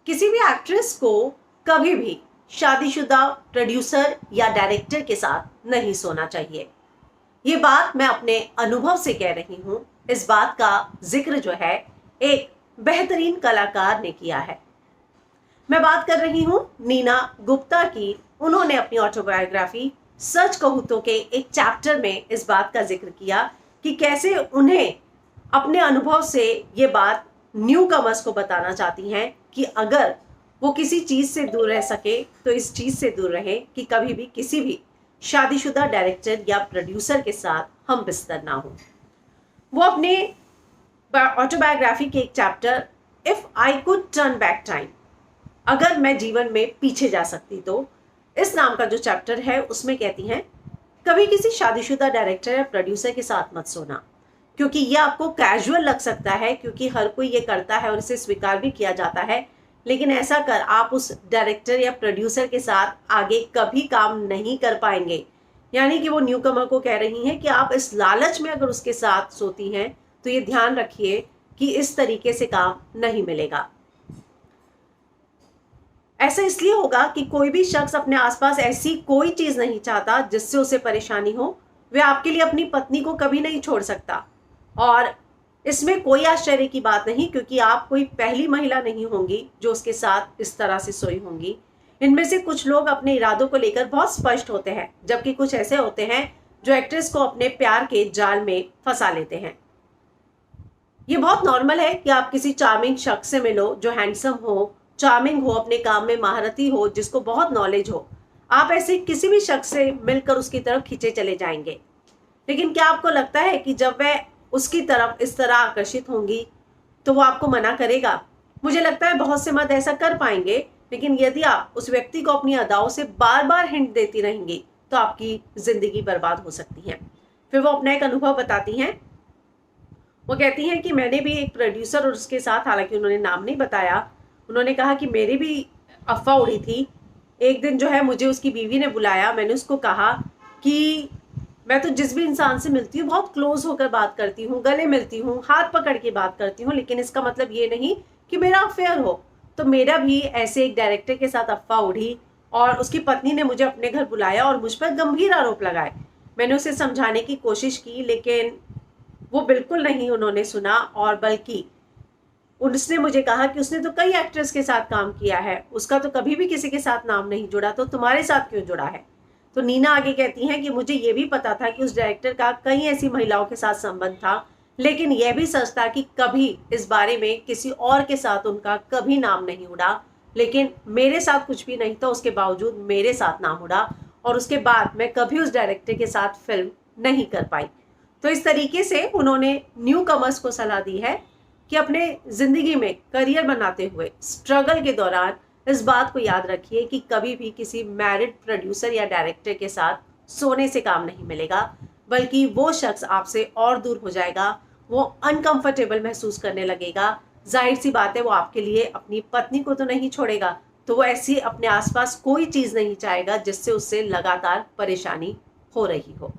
किसी भी एक्ट्रेस को कभी भी शादीशुदा प्रोड्यूसर या डायरेक्टर के साथ नहीं सोना चाहिए। ये बात मैं अपने अनुभव से कह रही हूं। इस बात का जिक्र जो है एक बेहतरीन कलाकार ने किया है। मैं बात कर रही हूं नीना गुप्ता की। उन्होंने अपनी ऑटोबायोग्राफी सच कहूं तो के एक चैप्टर में इस बात का जिक्र किया कि कैसे उन्हें अपने अनुभव से ये बात न्यू कमर्स को बताना चाहती हैं कि अगर वो किसी चीज से दूर रह सके तो इस चीज से दूर रहे कि कभी भी किसी भी शादीशुदा डायरेक्टर या प्रोड्यूसर के साथ हम बिस्तर ना हो। वो अपने ऑटोबायोग्राफी के एक chapter if I could turn back time, अगर मैं जीवन में पीछे जा सकती तो, इस नाम का जो चैप्टर है उसमें कहती हैं कभी किसी शादीशुदा डायरेक्टर या प्रोड्यूसर के साथ मत सोना, क्योंकि ये आपको कैजुअल लग सकता है क्योंकि हर कोई ये करता है और इसे स्वीकार भी किया जाता है, लेकिन ऐसा कर आप उस डायरेक्टर या प्रोड्यूसर के साथ आगे कभी काम नहीं कर पाएंगे। यानी कि वो न्यू कमर को कह रही हैं कि आप इस लालच में अगर उसके साथ सोती हैं तो ये ध्यान रखिए कि इस तरीके से काम नहीं मिलेगा। ऐसा इसलिए होगा कि कोई भी शख्स अपने आसपास ऐसी कोई चीज नहीं चाहता जिससे उसे परेशानी हो। वे आपके लिए अपनी पत्नी को कभी नहीं छोड़ सकता और इसमें कोई आश्चर्य की बात नहीं, क्योंकि आप कोई पहली महिला नहीं होंगी जो उसके साथ इस तरह से सोई होंगी। इनमें से कुछ लोग अपने इरादों को लेकर बहुत स्पष्ट होते हैं, जबकि कुछ ऐसे होते हैं जो एक्ट्रेस को अपने प्यार के जाल में फंसा लेते हैं। ये बहुत नॉर्मल है कि आप किसी चार्मिंग शख्स से मिलो जो हैंडसम हो, चार्मिंग हो, अपने काम में महारती हो, जिसको बहुत नॉलेज हो। आप ऐसे किसी भी शख्स से मिलकर उसकी तरफ खींचे चले जाएंगे, लेकिन क्या आपको लगता है कि जब वह उसकी तरफ इस तरह आकर्षित होंगी तो वो आपको मना करेगा? मुझे लगता है बहुत से मर्द ऐसा कर पाएंगे, लेकिन यदि आप उस व्यक्ति को अपनी अदाओं से बार बार हिंट देती रहेंगी तो आपकी जिंदगी बर्बाद हो सकती है। फिर वो अपना एक अनुभव बताती हैं। वो कहती हैं कि मैंने भी एक प्रोड्यूसर और उसके साथ, हालांकि उन्होंने नाम नहीं बताया, उन्होंने कहा कि मेरी भी अफवाह उड़ी थी। एक दिन जो है मुझे उसकी बीवी ने बुलाया। मैंने उसको कहा कि मैं तो जिस भी इंसान से मिलती हूँ बहुत क्लोज होकर बात करती हूँ, गले मिलती हूँ, हाथ पकड़ के बात करती हूँ, लेकिन इसका मतलब ये नहीं कि मेरा अफेयर हो। तो मेरा भी ऐसे एक डायरेक्टर के साथ अफवाह उड़ी और उसकी पत्नी ने मुझे अपने घर बुलाया और मुझ पर गंभीर आरोप लगाए। मैंने उसे समझाने की कोशिश की, लेकिन वो बिल्कुल नहीं उन्होंने सुना, और बल्कि उसने मुझे कहा कि उसने तो कई एक्ट्रेस के साथ काम किया है, उसका तो कभी भी किसी के साथ नाम नहीं जुड़ा, तो तुम्हारे साथ क्यों जुड़ा है? तो नीना आगे कहती हैं कि मुझे ये भी पता था कि उस डायरेक्टर का कई ऐसी महिलाओं के साथ संबंध था, लेकिन यह भी सच था कि कभी इस बारे में किसी और के साथ उनका कभी नाम नहीं उड़ा। लेकिन मेरे साथ कुछ भी नहीं था, उसके बावजूद मेरे साथ नाम उड़ा और उसके बाद मैं कभी उस डायरेक्टर के साथ फिल्म नहीं कर पाई। तो इस तरीके से उन्होंने न्यू कमर्स को सलाह दी है कि अपने जिंदगी में करियर बनाते हुए स्ट्रगल के दौरान इस बात को याद रखिए कि कभी भी किसी मैरिड प्रोड्यूसर या डायरेक्टर के साथ सोने से काम नहीं मिलेगा, बल्कि वो शख्स आपसे और दूर हो जाएगा, वो अनकंफर्टेबल महसूस करने लगेगा। जाहिर सी बात है वो आपके लिए अपनी पत्नी को तो नहीं छोड़ेगा, तो वो ऐसी अपने आसपास कोई चीज नहीं चाहेगा जिससे उससे लगातार परेशानी हो रही हो।